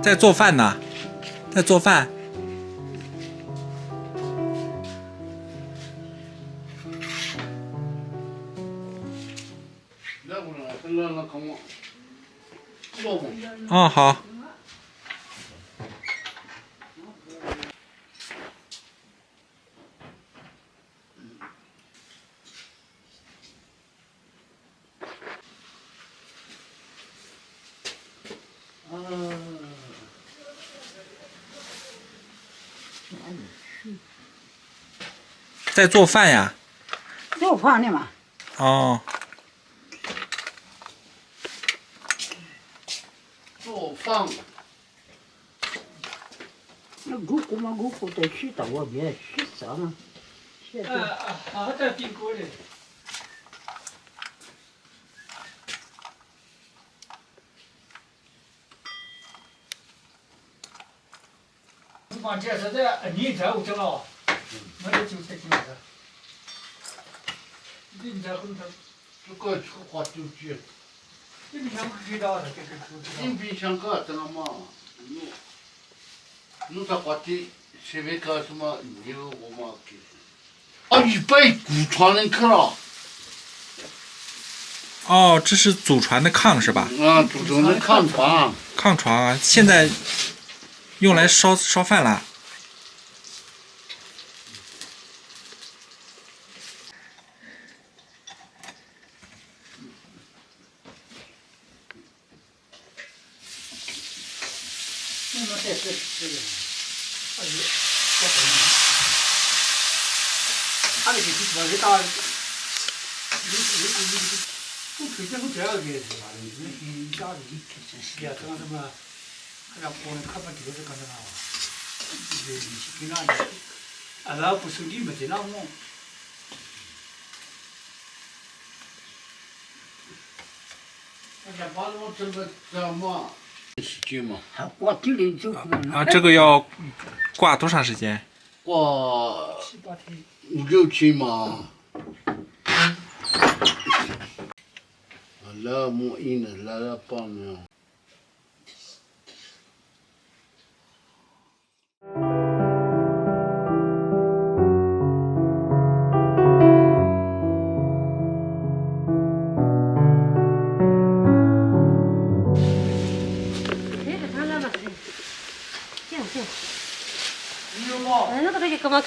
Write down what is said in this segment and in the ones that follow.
在做饭呢，在做饭。哦，好。在做饭呀？做饭的嘛。哦。做饭。那姑姑嘛，姑姑在洗到我边洗啥呢？在冰锅里。把这是在你这我知道，没得韭菜进来的。你这红头。这个吃花椒鸡。冰箱不知道的，这个不知道。冰箱个知道吗？弄它花的，随便搞什么牛我嘛给。啊，一百古传人去了。哦，这是祖传的炕是吧？啊，祖传的炕床。炕床啊，现在用来烧饭了。那么这个，哎呦，他那个地方是打，我推荐我这样的是吧？你家里是呀，这个什么，还要过来看不就是干啥嘛？你给哪里？啊，那不是你们的那么。大家把我这个怎么？时间嘛。还挂地里就啊，这个要挂多长时间？挂7、8天。5、6天嘛。那么硬的，那棒呢？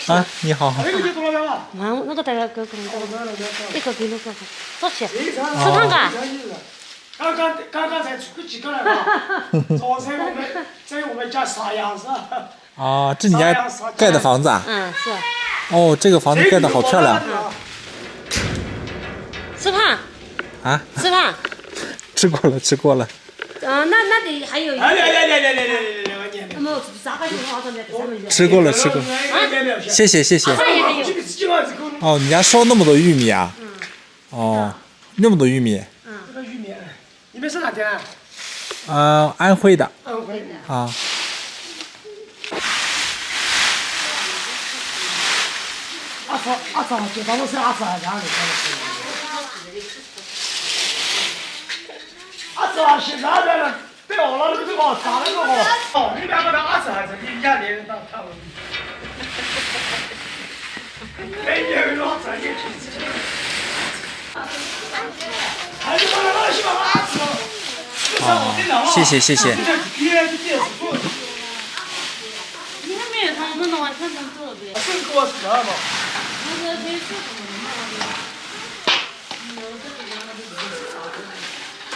啊，你好。那个大家给一个给那个多少钱？吃汤嘎？刚刚才出去几个来吧？早在我们家撒样子。啊，这你家盖的房子啊？嗯，是。哦，这个房子盖的好漂亮。吃饭。啊？吃饭。吃过了，吃过了。那得还有。那么咋个就好上面3个月？吃过了，吃过了。谢谢谢谢。哦，你家烧那么多玉米啊？哦，那么多玉米。这个玉米，你们是哪天啊？安徽的。安徽的。啊。阿嫂，就当我是阿嫂家里。阿嫂现在了，对我了那个好，啥那个好。哦，你两个当阿嫂还是你家里人当他们？没有了，这里去。还是把那些把阿嫂。谢谢谢谢。你还没有他们弄完全成做的。是多是嘛？那个可以说什么？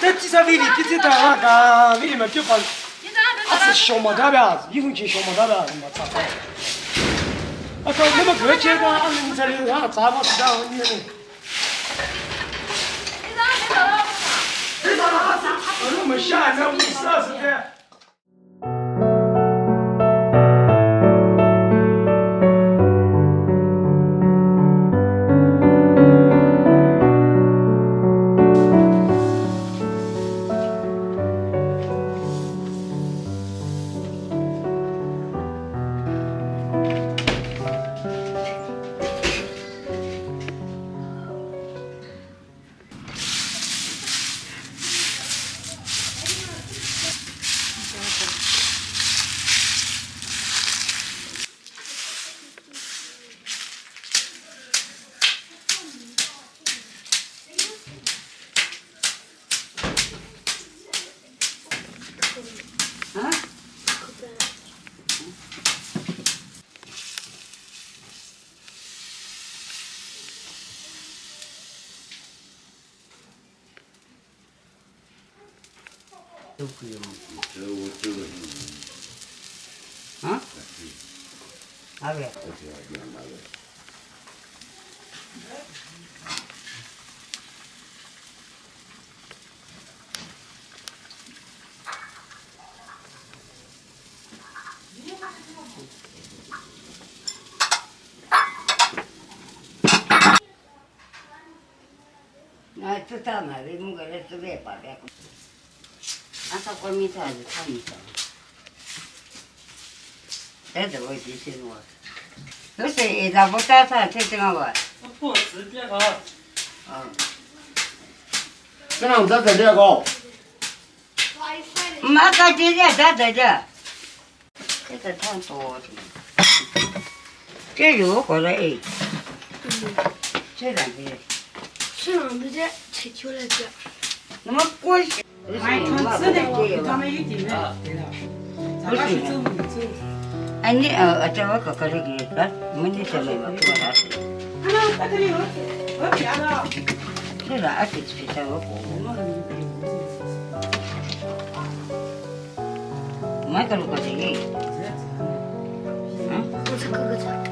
这几场里的这那个里面就把，是小毛蛋呗，一分钱小毛蛋呗，什么咋子？啊，到那么个阶段，你这里让咋嘛子啊？你们。我们下一个50、20天。都不用。这个啊？哪个？那知道嘛？你们个人是来把的。俺到过米菜是炒米菜，这我提醒我。都是一早不早餐吃这个吧？不吃别个。这样子在这个，马上今天咱在这，这个汤多的，这肉过来哎，这两个，吃上这吃球来着。那么过去，买汤吃的，他们有地方。对了，咱们是走没走？哎你这我哥哥这个，来，没你这没嘛，给我拿去。那这里我别的。这个俺就吃这个锅，买个路过去，我吃哥哥吃。